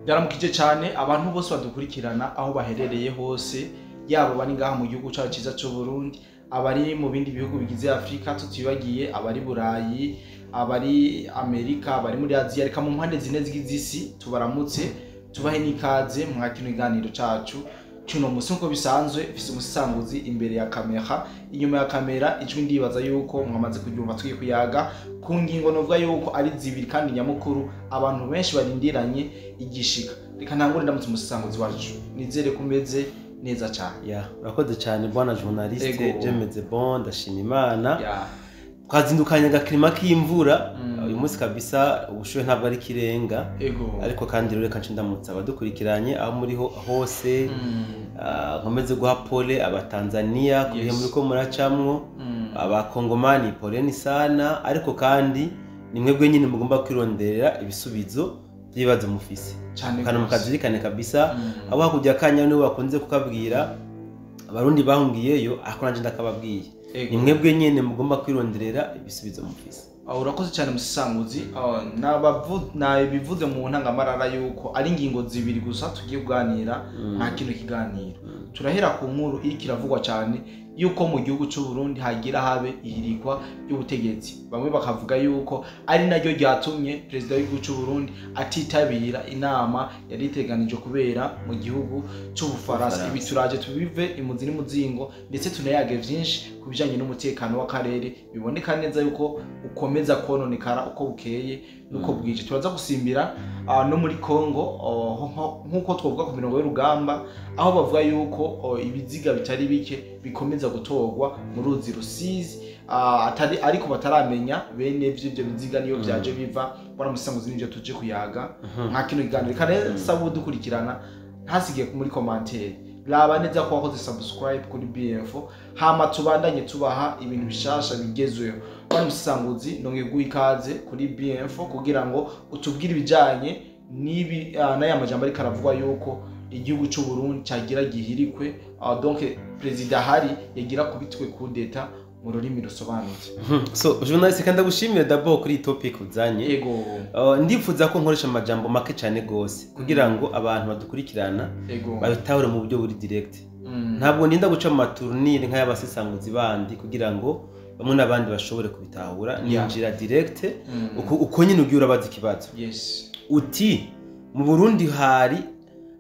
Ndaramukije cyane abantu bose badukurikirana aho baherereye hose, yabo bari ngaha mu gihugu cyacu cyiza cyo Burundi, abari mu bindi bihugu bigize Afrika tutibagiye, abari Burayi, abari Amerika, abari muri Aziya, reka mu mpande zine z'isi tubaramutse, tubahe nikaze mwa kino kiganiro cyacu. Cuno musi nko bisanzwe ifise umusanguzi imbere ya kamera, inyuma ya kamera ijwi ndibaza yuko mwamaze kuryumva twiye kuyaga ku ngingo novuga yuko ari zibiri kandi nyamukuru abantu benshi barindiranye igishika. Reka ntangure ndamutse umusanguzi wacu, nizere kumeze neza cyane. Urakoze cyane bwana journaliste Jemeze Bon, ndashima Imana. Twazindukanye agakirima k'imvura uyu munsi kabisa, ubushuhe ntabwo ari kirenga, ariko kandi rero kanci ndamutse abadukurikiranye aho muri hose, nkomeze guha pole abatanzania kubihe muri ko muracamwo, abakongomani poleni sana, ariko kandi ni mwebwe nyine mugomba kwironderera ibisubizo by'ibibazo mufise kandi mukazirikane kabisa. abo hakujya kanya niwe bakunze kukabwira abarundi bahungiyeyo, ako nanje ndakababwiye, ni mwebwe nyene mugomba kwironderera ibisubizo mufise. Urakoze cyane musanguzi. Bivuze mu ntangamarara yuko ari ingingo zibiri gusa tugiye kuganira nta kintu kiganiro. Turahera ku nkuru iri kiravugwa cyane yuko mu gihugu cy'u Burundi hagira habe ihirikwa y'ubutegetsi. Bamwe bakavuga yuko ari naryo ryatumye president w'igihugu cy'u Burundi atitabira inama yari iteganijwe kubera mu gihugu cy'Ubufaransa. Ibi turaje tubive imuzi n'umuzingo, ndetse tunayage vyinshi kubijanye n'umutekano w'akarere. Biboneka neza yuko ukomeza kononekara uko bukeye nuko bwije. Turaza gusimbira no muri Kongo nkuko twovuga ku mirongo y'urugamba, aho bavuga yuko ibiziga bitari bike bikomeza gutorwa mu ruzi Rusizi, ariko bataramenya bene ivyo biziga niyo byaje biva. Bora musanguzi n'ivyo tuje kuyaga nka kino kiganiro. Kare sabo dukurikirana ntasigiye muri commentaire, raba neza ko wakoze subscribe kuri BF, hama tubandanye tubaha ibintu bishasha bigezweho. Bora musanguzi nonge guikaze kuri BF kugira ngo utubwire ibijanye nibi n'aya majambo ari karavugwa yuko igihugu cy'u Burundi cyagira gihirikwe, donc president hari yagira kubitwe coup d'etat mu rurimi rusobanutse. So journaliste kandi gushimira d'abord kuri topic uzanye. Ndifuza ko nkoresha amajambo make cyane gose kugira ngo abantu badukurikirana babitahure mu buryo buri direct. Ntabwo ndinda guca mu maturnire nk'ayabasesanguzi bandi kugira ngo bamwe n'abandi bashobore kubitahura. Ninjira direct uko nyine ugiye urabaza ikibazo. Uti mu Burundi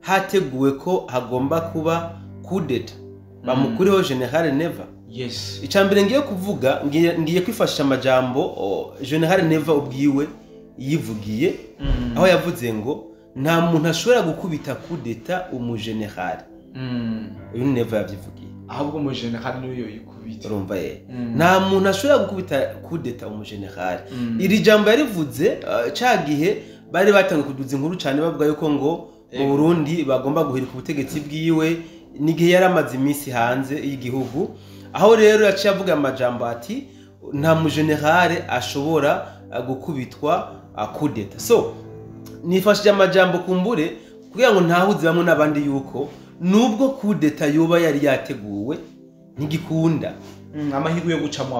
hateguwe ko hagomba kuba coup d'etat bamukuriho General Neva. Icambere ngiye kuvuga, ngiye kwifashisha amajambo General Neva ubwiwe yivugiye, aho yavuze ngo nta muntu ashobora gukubita coup d'etat umugeneral. Uyu Neva yavyivugiye, ahubwo umugeneral niyo yikubita. Urumva nta muntu ashobora gukubita coup d'etat umugeneral. Iri jambo yarivuze cagihe bari batangiye kuduza inkuru cyane bavuga yuko ngo mu Burundi bagomba guhirika ubutegetsi bwiwe n'igihe yaramaze iminsi hanze y'igihugu. Aho rero yaciye avuga amajambo ati nta mugenerale ashobora gukubitwa coup d'etat. So nifashije amajambo kumbure kugira ngo ntahuze bamwe n'abandi yuko nubwo coup d'etat yoba yari yateguwe ntigikunda, amahirwe yo gucamo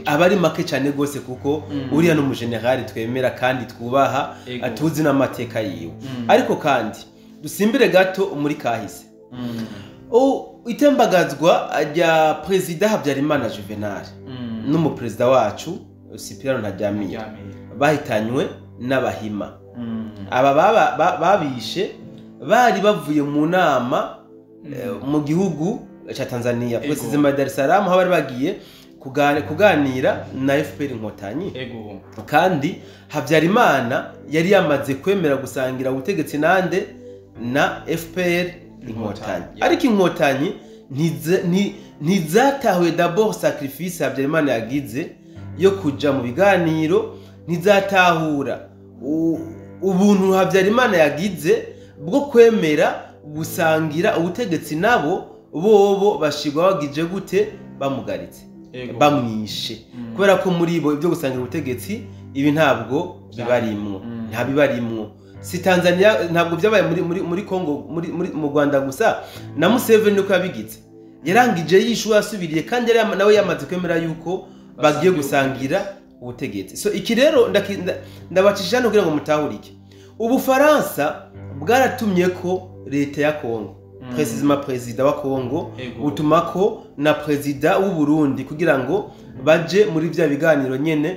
abari make cyane gose, kuko uriya no mugenerale twemera kandi twubaha, atuzi n'amateka yiwe. Ariko kandi dusimbire gato muri kahise. Itembagazwa rya president Habyarimana Juvenal n'umupresident wacu Cyprien Ntaryamira bahitanywe n'abahima. Aba babishe bari bavuye mu nama mu gihugu cha Tanzania, president Dar es Salaam, aho bari bagiye kuganira na FPR Inkotanyi. Kandi Habyarimana yari yamaze kwemera gusangira ubutegetsi nande na FPR Inkotanyi. Ariko Inkotanyi ntizatahuye d'abord sacrifice Habyarimana yagize yo kuja mu biganiro, ntizatahura ubuntu Habyarimana yagize bwo kwemera gusangira ubutegetsi nabo bobo bashigwa bagije gute bamugaritse bamwishe. Kubera ko muri bo ibyo gusangira ubutegetsi ibi ntabwo bibarimwo, ntabibarimwo. Si Tanzania ntabwo byabaye muri Kongo, mu Rwanda gusa na Museveni uko yabigize yarangije yishuwa asubiriye, kandi nawe yamaze kwemera yuko bagiye gusangira ubutegetsi. So iki rero ndabacisha no kugira ngo mutahurike. Ubufaransa bwaratumye ko leta ya Kongo perezida wa Kongo utuma ko na perezida w'u Burundi kugira ngo baje muri bya biganiro nyene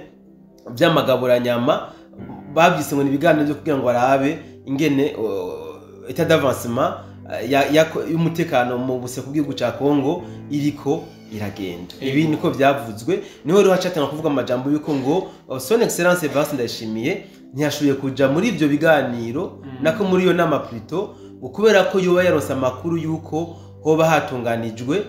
by'amagaburanyama babyise ngo ni ibiganiro byo kugira ngo barabe ingene état d'avancement y'umutekano mu buseko bw'igihugu ca Kongo iriko iragenda. Ibi niko byavuzwe niho rero hacatanga kuvuga amajambo yuko ngo son excellence Evariste Ndayishimiye ntiyashoboye kuja muri ibyo biganiro nako muri iyo nama plutôt kubera ko yoba yaronse amakuru yuko hoba hatunganijwe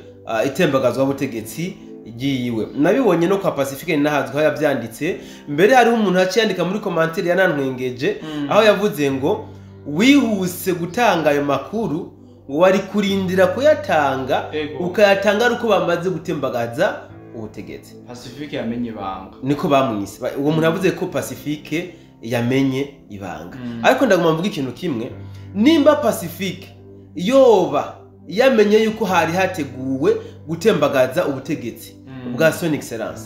itembagazwa butegetsi giyiwe. Nabibonye no kwa Pacifique Ninahazwe yavyanditse mbere hari umuntu aciyandika muri commentaire yanantwengeje aho yavuze ngo wihuse gutanga ayo makuru ngo wari kurindira kuyatanga ukayatanga uko bamaze gutembagaza ubutegetsi. Pacifique yamenye ibanga niko bamwise uwo muntu yavuze ko Pacifique yamenye ibanga. Ariko ndaguma mvuga ikintu kimwe, nimba Pacifique yoba yamenye yuko hari hateguwe gutembagaza ubutegetsi bwa son excellence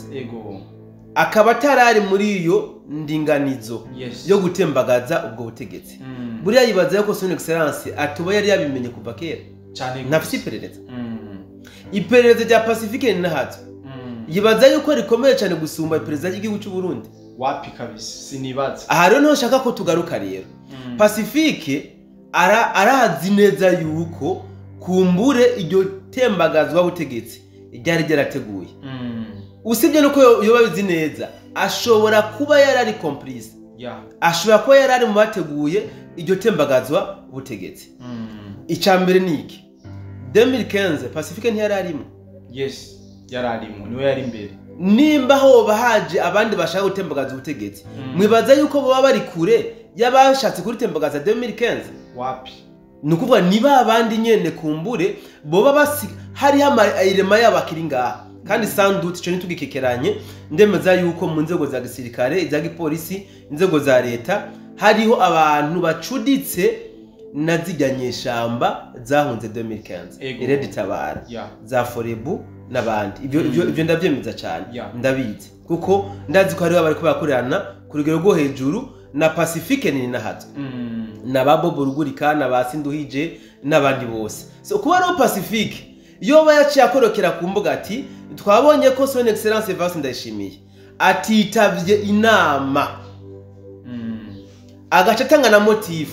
akaba tarari muri iyo ndinganizo yo gutembagaza ubwo butegetsi, buriya yibaza yuko son excellence atuba yari yabimenye kuva kera nafite iperereza. Iperereza rya Pacifique Ninahazwe yibaza yuko rikomeye cyane gusumba iperereza ry'igihugu cy'u Burundi. Wapi kabisa sinibaza. Aha rero no shaka ko tugaruka rero. Pacifique arazi neza yuko kumbure iryo tembagazwa butegetsi ryari ryarateguye. Usibye nuko yoba bizi neza ashobora kuba yarari complice. Ashobora kuba yarari mu bateguye iryo tembagazwa butegetsi. Icambere niki 2015 Pacifique ntiyararimo. Yes, yararimo niwe yari imbere. Nimba hoba haje abandi bashaka gutembagaza ubutegetsi mwibaza yuko baba bari kure yabashatse kuri tembagaza 2015? Wapi? Nukuvuga niba abandi nyene kumbure boba basi hari amayirema y'abakiri ngaha kandi sanduti cyo nitugikikeranye ndemeza yuko mu nzego za gisirikare za gipolisi inzego za leta hariho abantu bacuditse na zijyanyeshamba zahunze 2015 Red Tabara za Forebu n'abandi. Ibyo ndabyemeza cyane ndabizi kuko ndazi ko hariho bari kubakorerana ku rugero rwo hejuru na Pacifique Ninahazwe na Bobo Rugurika na Basinduhije n'abandi bose. So kuba no Pacifique yoba yaciye akorokera ku mbuga ati twabonye ko son excellence Evariste Ndayishimiye atitavye inama agaca atanga na motive,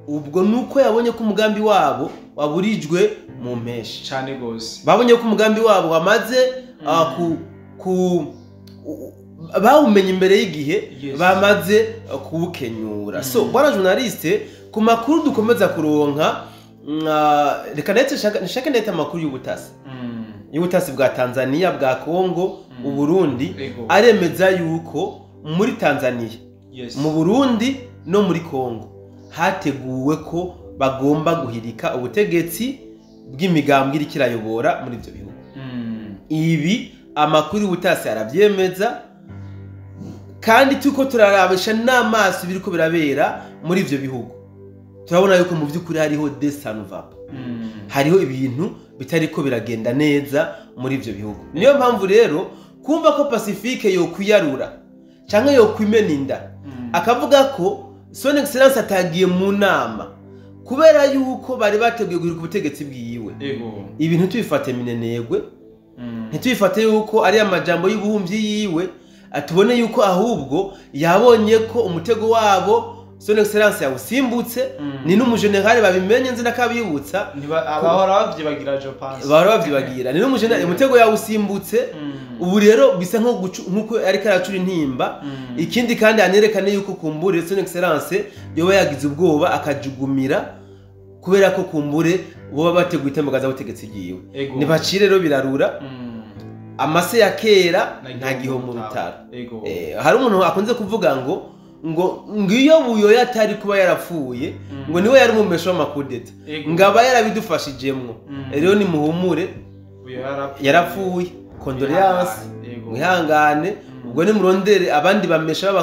ubwo nuko yabonye ko umugambi wabo waburijwe mu mpesha cyane gose. Babonye ko umugambi wabo wamaze bawumenye imbere y'igihe bamaze kubukenyura. So bwana journaliste ku makuru dukomeza kuronka reka nshaka ndeta amakuru y'ubutasi y'ubutasi bwa Tanzania bwa Kongo u Burundi aremeza yuko muri Tanzania mu Burundi no muri Kongo hateguwe ko bagomba guhirika ubutegetsi bw'imigambwe iri kirayobora muri ibyo bihugu. Ibi amakuru y'ubutasi arabyemeza kandi tuko turarabisha n'amaso biriko birabera muri ibyo bihugu. Turabona yuko mu by'ukuri hariho desanuvapa, hariho ibintu bitariko biragenda neza muri ibyo bihugu. Niyo mpamvu rero kumva ko Pacifique yo kwiyarura cyangwa yo kwimena inda akavuga ko son excellence atagiye mu nama kubera yuko bari bateguye guhirika ubutegetsi bwiwe, ibintu tubifate minenegwe ntitubifate yuko ari amajambo y'ubuhumyi yiwe, atubone yuko ahubwo yabonye ko umutego wabo son excellence yawusimbutse ni n'umujenerali babimenye nzi nakabibutsa bahora bavyibagira je pense bavyibagira ni n'umujenerali umutego yawusimbutse. Ubu rero bisa nkuko ari karacura intimba. Ikindi kandi anerekane yuko kumbure son excellence yoba yagize ubwoba akajugumira kubera ko kumbure boba bateguye itembagaza ubutegetsi giyiwe. Nibacire rero birarura amase ya kera ntagiho mu rutaro. Hari umuntu akunze kuvuga ngo ngiyo buyoya atari kuba yarapfuye ngo niwe yari umumesho w'amakudeta ngaba yarabidufashijemwo. Rero ni muhumure yarapfuye condoléance mwihangane, ubwo ni murondere abandi bamesha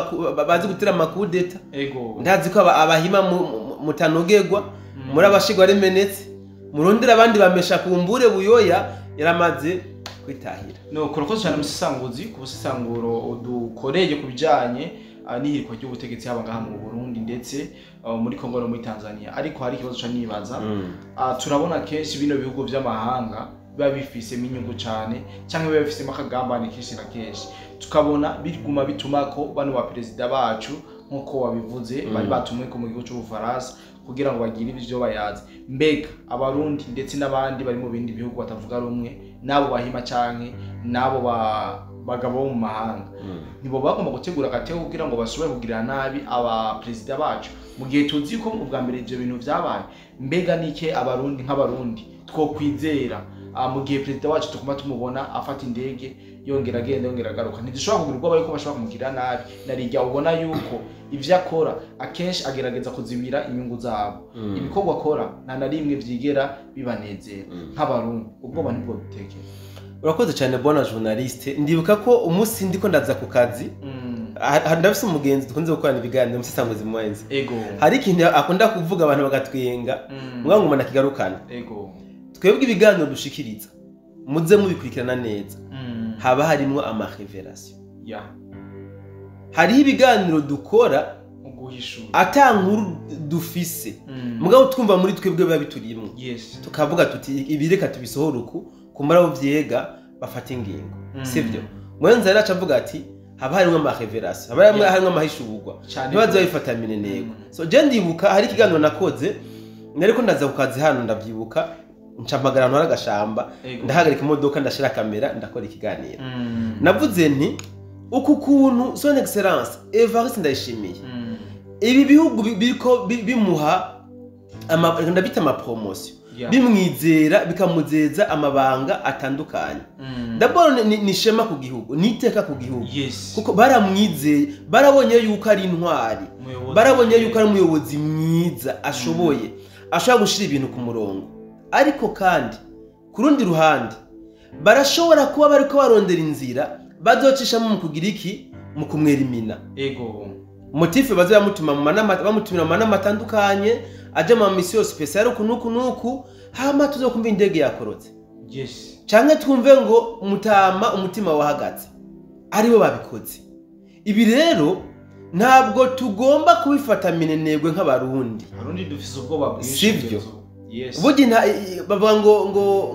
bazi gutera amakudeta. Ndazi ko abahima mutanogegwa muri abashigwa remenetse murondere abandi bamesha kumbure buyoya yaramaze kwitahira. No korokoze cyane musisanguzi ku busisanguro udukoreye kubijanye n'ihirikwa ry'ubutegetsi haba ngaha mu Burundi ndetse muri Kongo no muri Tanzania. Ariko hari ikibazo nibaza turabona kenshi bino bihugu by'amahanga biba bifisemo inyungu cyane cyangwa biba bifisemo akagambane kenshi na kenshi, tukabona biguma bituma ko bano ba perezida bacu nkuko wabivuze bari batumwe ko mu gihugu cy'Ubufaransa kugira ngo bagire ibyo bayazi. Mbega abarundi ndetse n'abandi bari mu bindi bihugu batavuga rumwe nabo bahima cyane nabo bagabo bo mu mahanga nibo bagomba gutegura agateko kugira ngo bashobore kugirira nabi aba perezida bacu mu gihe tuzi ko ubwa mbere ibyo bintu byabaye. Mbega nike abarundi nk'abarundi two kwizera mu gihe perezida wacu tukuma tumubona afata indege yongera agenda yongera agaruka, ntidushobora kugira ubwoba yuko bashobora kumugirira nabi, narijya ubona yuko ivyo akora akenshi agerageza kuzibira inyungu zabo. Ibikorwa akora nta na rimwe vyigera bibanezera nk'abarundi, ubwoba nibwo dutekera. Urakoze cyane bona journaliste. Ndibuka ko umunsi ndiko ndaza ku kazi ndafise umugenzi dukunze gukorana ibiganiro mu sisanguzi mwenzi. Hari ikintu akunda kuvuga abantu bagatwenga mwangu mana kigarukana. Twebwe ibiganiro dushikiriza muze mubikurikirana neza, haba harimo ama revelation. Hari ibiganiro dukora ata nkuru dufise mugabo twumva muri twebwe biba biturimo, tukavuga tuti ibireka tubisohora uku kumara uvyega bafata ingingo, sivyo? Mwenza yaraca avuga ati haba harimo ama revelation, haba harimo amahishurwa ntibaza bifata minenego. So je ndibuka hari ikiganiro nakoze nariko ndaza ku kazi hano, ndavyibuka ncamagara ntwara agashamba ndahagarika imodoka ndashira kamera ndakora ikiganiro. Navuze nti uku kuntu son excellence Evariste Ndayishimiye ibi bihugu biriko bimuha ndabita ama promotion bimwizera bikamuzeza amabanga atandukanye. D'abord ni shema ku gihugu, niteka ku gihugu kuko baramwizeye, barabonye yuko ari intwari, barabonye yuko ari umuyobozi mwiza ashoboye ashobora gushira ibintu ku murongo. Ariko kandi ku rundi ruhande barashobora kuba bariko barondera inzira bazocisha mu kugira iki mu kumwera imina. Motife bazo yamutuma mu manama, bamutumira mu manama atandukanye aje mu mission special kunuku hama tuzokumva indege yakorotse. Canke twumve ngo mutama umutima wahagaze aribo babikoze. Ibi rero ntabwo tugomba kubifata minenegwe nk'abarundi. Abarundi dufise ubwoba bwinshi, sivyo? Bugi bavuga ngo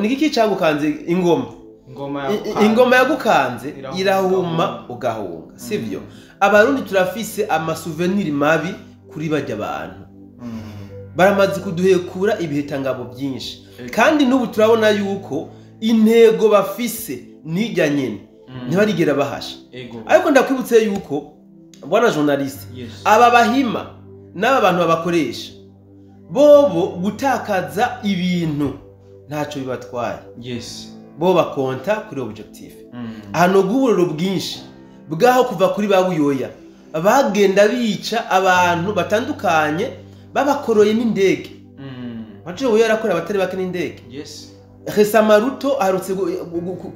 nigiki cyagukanze ingoma yagukanze irahuma ugahunga, sivyo? Abarundi turafise ama souvenir mabi kuri bajya abantu baramaze kuduhekura ibihitangabo byinshi, kandi n'ubu turabona yuko intego bafise nijya nyene ntibarigera bahasha. Ariko ndakwibutse yuko bwana journaliste aba bahima n'aba bantu babakoresha bobo gutakaza ibintu ntaco bibatwaye. Bo bakonta kuri objectif. Hano guburiro bwinshi bwaho kuva kuri babuyoya bagenda bica abantu batandukanye babakoroye n'indege. Waje we yarakora abatari bake n'indege. Resamaruto arutse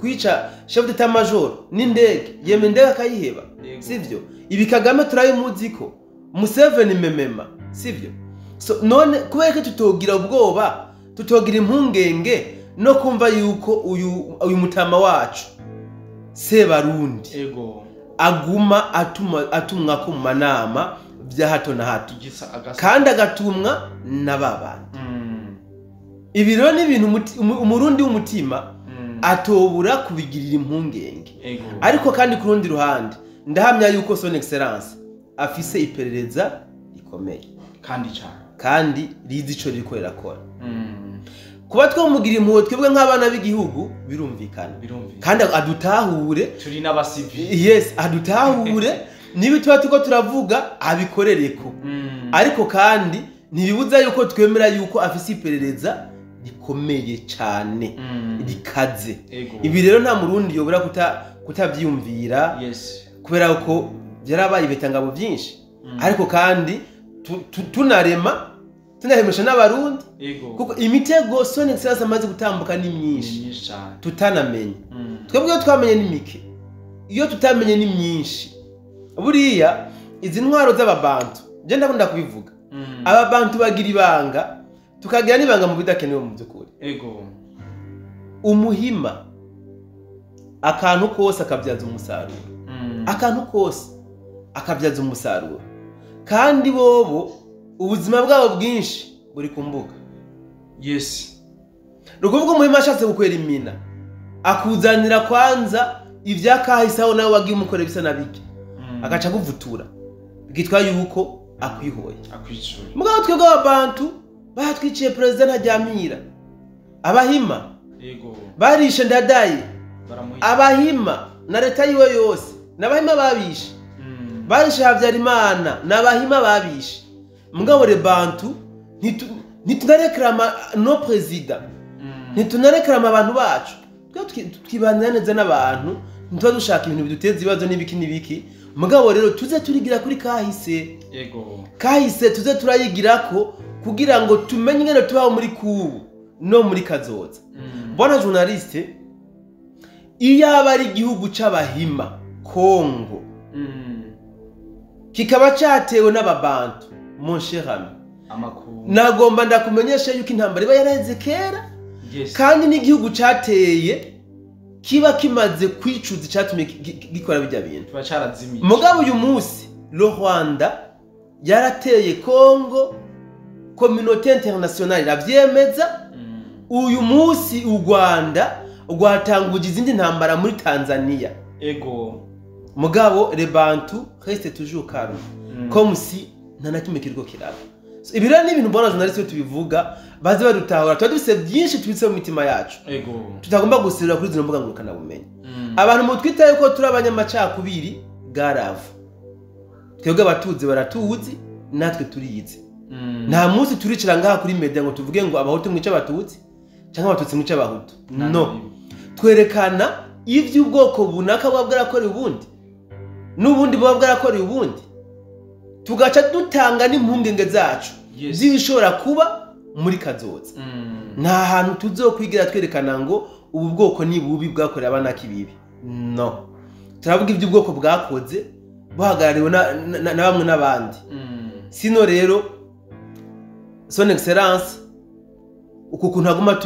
kwica chef d'état major n'indege, yeme ndege akayiheba, sivyo? Ibi Kagame turayimuziko Museveni memema, sivyo? So none kubera tutogira ubwoba, tutogira impungenge no kumva yuko uyu mutama wacu Sebarundi aguma atumwa ko mu manama bya hato na hato kandi agatumwa n'ababandi. Ibi rero ni ibintu umurundi w'umutima atobura kubigirira impungenge. Ariko kandi ku rundi ruhande ndahamya yuko son excellence afise iperereza rikomeye kandi rizi ico riko rirakora. Kuba twomugira impuhwe twebwe nk'abana b'igihugu birumvikana kandi adutahure, turi n'abasivili. Adutahure nibi tuba tuko turavuga abikorereko. Ariko kandi ntibibuza yuko twemera yuko afise iperereza rikomeye cyane rikaze. Ibi rero nta murundi yobura kutavyumvira kubera ko byarabaye ibitangabo byinshi. Ariko kandi tunaremesha n'abarundi kuko imitego son excellence amaze gutambuka ni myinshi tutanamenye. Twebwe twamenye ni mike, iyo tutamenye ni myinshi. Buriya izi ntwaro z'ababantu je ndakunda kubivuga, ababantu bagira ibanga tukagira nibanga mu bidakenewe mu byukuri. Umuhima akantu kose akabyaza umusaruro, akantu kose akabyaza umusaruro kandi bobo ubuzima bwabo bwinshi buri ku mbuga. Yes. Rukuvuga umuhima ashatse gukwera imina akuzanira kwanza ivyakahise aho nawe wagiye umukore bisa nabiki agaca kuvutura bwitwa yuko akwihoye akwicura. Mugabo twebwe abantu batwiciye president Ntajyamira abahima yego barishe Ndadaye abahima na leta yiwe yose n'abahima babishe barishe Habyarimana n'abahima babishe. Mugabo le bantu ntitunarekrama no president ntitunarekrama abantu bacu twibanira neza n'abantu ntituba dushaka ibintu biduteza ibibazo n'ibiki. Mugabo rero tuze turigira kuri kahise yego kahise tuze turayigirako kugira ngo tumenye ngene tubaho muri kubu no muri kazoza. Bona journaliste iyo aba ari igihugu c'abahima Kongo kikaba cyatewe n'ababantu mon cher ami amakuru nagomba ndakumenyesha yuko intambara iba yaraheze kera. Yes. Kandi n'igihugu cateye kiba kimaze kwicuza icyatumye gikora bijya bintu bacarazimiye. Mugabo uyu munsi le Rwanda yarateye Kongo communauté internationale iravyemeza. Uyu munsi u Rwanda rwatanguje izindi ntambara muri Tanzania ego. Mugabo le bantu reste toujours calme comme si nta kimwe kiriko kiraba. Ibi rero ni ibintu mbona journaliste tubivuga baze badutahura tuba dufise byinshi tubitse mu mitima yacu ego tutagomba gusirira kuri zino mbuga ngurukana bumenyi. Abantu mu twitaye ko turi abanyamacakubiri garavu twebwe abatuzi baratuzi natwe turiyizi. Nta munsi turicara ngaha kuri media ngo tuvuge ngo abahutu mwice abatutsi cyangwa abatutsi mwice abahutu no twerekana ivy'ubwoko bunaka bwa bwarakora ubundi n'ubundi bwa bwarakora ubundi tugaca dutanga n'impungenge zacu zibishobora kuba muri kazoza. Nta hantu tuzokwigira twerekana ngo ubu bwoko ni bubi bwakorera abana kibibi no turavuga iby'ubwoko bwakoze buhagarariwe na bamwe n'abandi. Sino rero son excellence uko kuntu aguma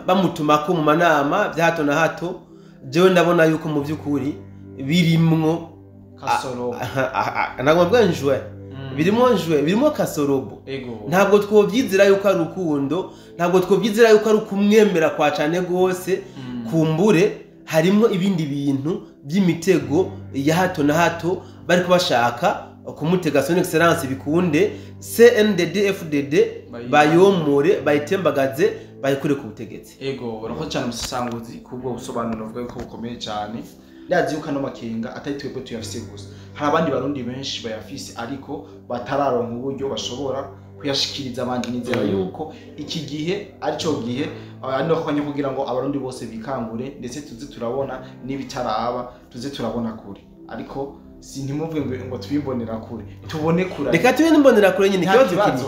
bamutumako mu manama bya hato na hato jewe ndabona yuko mu by'ukuri birimwo kasorobo nagomba njwe birimo kasorobo. Ntabwo twobyizira yuko ari urukundo ntabwo twobyizira yuko ari ukumwemera kwa cyane gose kumbure harimo ibindi bintu by'imitego ya hato na hato bari kubashaka kumutega son excellence bikunde CNDD FDD bayomore bayitembagaze bayikure ku butegetsi. Ego urakoze cyane umusanguzi kubwo busobanuro bwo ko bukomeye cyane. Ndazi yuko no makenga atari twebwe tuyafise gusa hari abandi barundi benshi bayafise ariko batararonka uburyo bashobora kuyashikiriza abandi. Nizera yuko iki gihe arico gihe ari no kugira ngo abarundi bose bikangure ndetse tuze turabona nibitaraba tuze turabona kure ariko si ntimuvuge ngo tubimbonera kure tubone kure reka tubimbonera kure nyine kibazo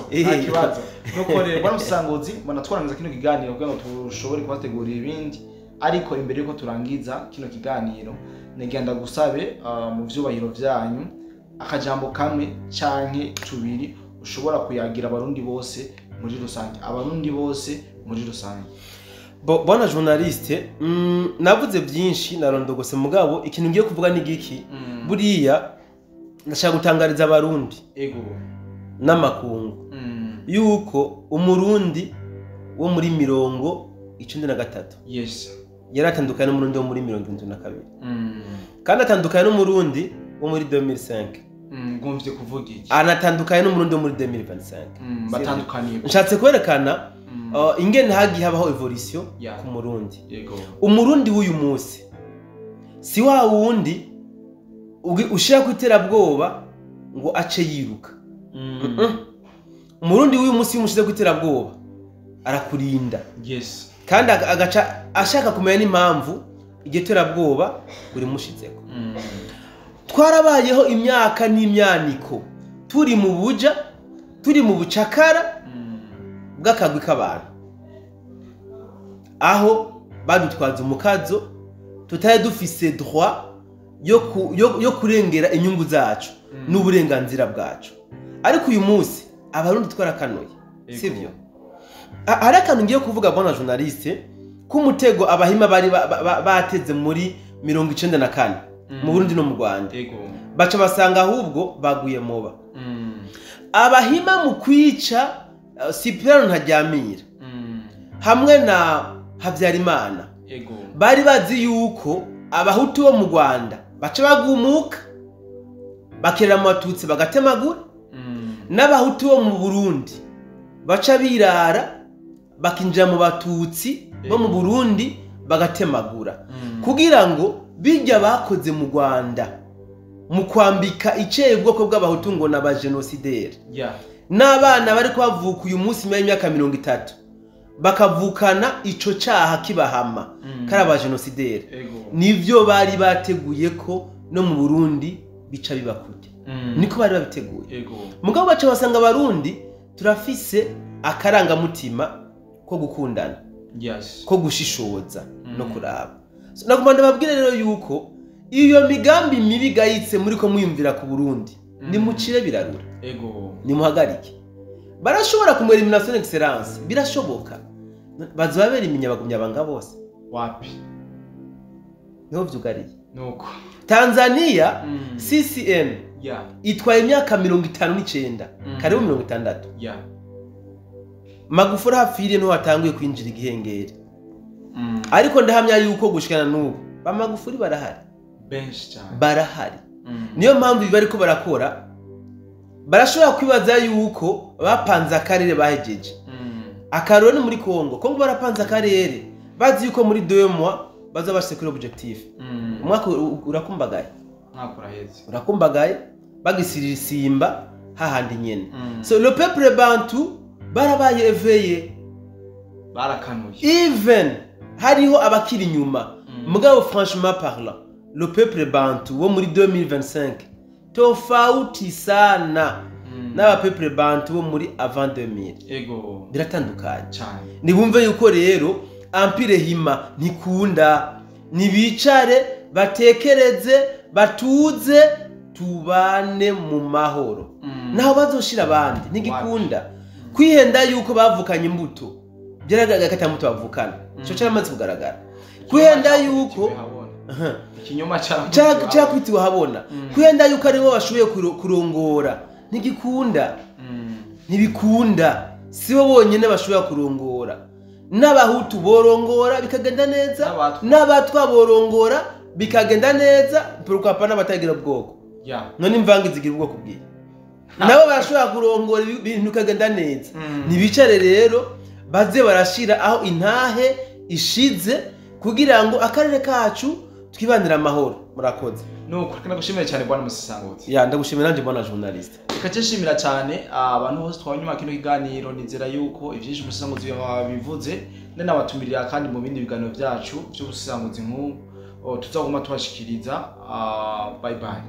nuko rero bano musanguzi mbona twarangiza kino kiganiro kugira ngo tushobore kubategurira ibindi ariko imbere yuko turangiza kino kiganiro negenda gusabe mu vyubahiro vyanyu akajambo kamwe canke tubiri ushobora kuyagira abarundi bose muri rusange Bona journaliste navuze byinshi narondogose mugabo ikintu ngiye kuvuga ni giki buriya ndashaka gutangariza abarundi ego n'amakungu yuko umurundi wo muri 1993 yes yaratandukanye n'umurundi wo muri 1972 kandi atandukanye n'umurundi wo muri 2005 ngomvye kuvuga iki anatandukanye n'umurundi wo muri 2025 batandukaniye nshatse kwerekana ingene hagiye habaho evolution ku murundi. Umurundi w'uyu munsi si wa wundi ushira kwiterabwoba ngo ace yiruka. Umurundi w'uyu munsi umushize kwiterabwoba arakurinda. Yes. Kandi agaca ashaka kumenya n'impamvu igiterabwoba uri mushizeko. Twarabayeho imyaka n'imyaniko turi mu buja turi mu bucakara bw'akagwi k'abantu aho badutwaza umukazo tutaye dufise droit yo kurengera inyungu zacu n'uburenganzira bwacu. Ariko uyu munsi abarundi twarakanuye sivyo arakantu ngiye kuvuga bona journaliste kumutego abahima bari bateze muri 94 mu Burundi no mu Rwanda baca basanga ahubwo baguye moba abahima mu kwica Cyprien Ntaryamira hamwe na Habyarimana bari bazi yuko abahutu bo mu Rwanda baca bagumuka bakerera mu Batutsi bagatemagura n'abahutu bo mu Burundi baca birara bakinjira mu Batutsi bo mu Burundi bagatemagura kugira ngo bijya bakoze mu Rwanda mu kwambika iceye ubwoko bw'abahutu ngo naba genocidaire n'abana bari kwavuka uyu munsi y'imyaka 30 bakavukana ico caha kibahama karaba genocidaire nivyo bari bateguye ko no mu Burundi bica bibakurya niko bari babiteguye mugabo baca basanga abarundi turafise akaranga mutima ko gukundana ko gushishoza no kuraba nagomba babwire rero yuko iyo migambi mibi gayitse muri ko mwiyumvira ku Burundi ni mucire birarura ni muhagarike barashobora kumwera elimination excellence birashoboka bazabera iminyabagumya banga bose wapi no vyugariye nuko Tanzania CCM itwaye imyaka 59 karibu 60 Magufuli hafiriye no watanguye kwinjira igihengere ariko ndahamya yuko gushikana n'ubu ba Magufuli barahari benshi cyane barahari niyo mpamvu biba ariko barakora barashobora kwibaza yuko bapanze akarere bahejeje akarone muri Kongo barapanze akarere bazi yuko muri 2 mois baza bashikira objectif umwaka urakumbagaye urakumbagaye bagisirira simba hahandi nyene so le peuple bantu barabaye éveillé barakanuye even hariho abakiri nyuma mugabo franchement parlant le peuple bantu wo muri 2025 tofauti sana n'aba peuple bantu bo muri avant 2000 biratandukanye cyane nibumve yuko rero empire hima ntikunda nibicare batekereze batuze tubane mu mahoro naho bazoshira abandi ntigikunda kwihenda yuko bavukanye imbuto byaragaragara katamuto bavukana cyo cyamaze kugaragara kwihenda yuko ikinyoma cyakwitiwe habona kwihenda yuko ari bo bashoboye kurongora ntigikunda ntibikunda sibo bonyene bashoboye kurongora n'abahutu borongora bikagenda neza n'abatwa borongora bikagenda neza pourquoi pas n'abatagira ubwoko none imvange zigira ubwoko bwiye nabo barashobora kurongora ibintu kagenda neza ntibicare rero baze barashira aho intahe ishize kugira ngo akarere kacu twibanira amahoro murakoze nuko nagushimira cyane bwana Musisangoti ndagushimira nanje bwana journalist kaceshimira cyane abantu bose twanyuma kino kiganiro nizera yuko ivyinshi Musisangoti bivuze n'abatumirira kandi mu bindi biganiro byacu byo Musisangoti nk'ubu tuzaguma tubashikiriza bye bye.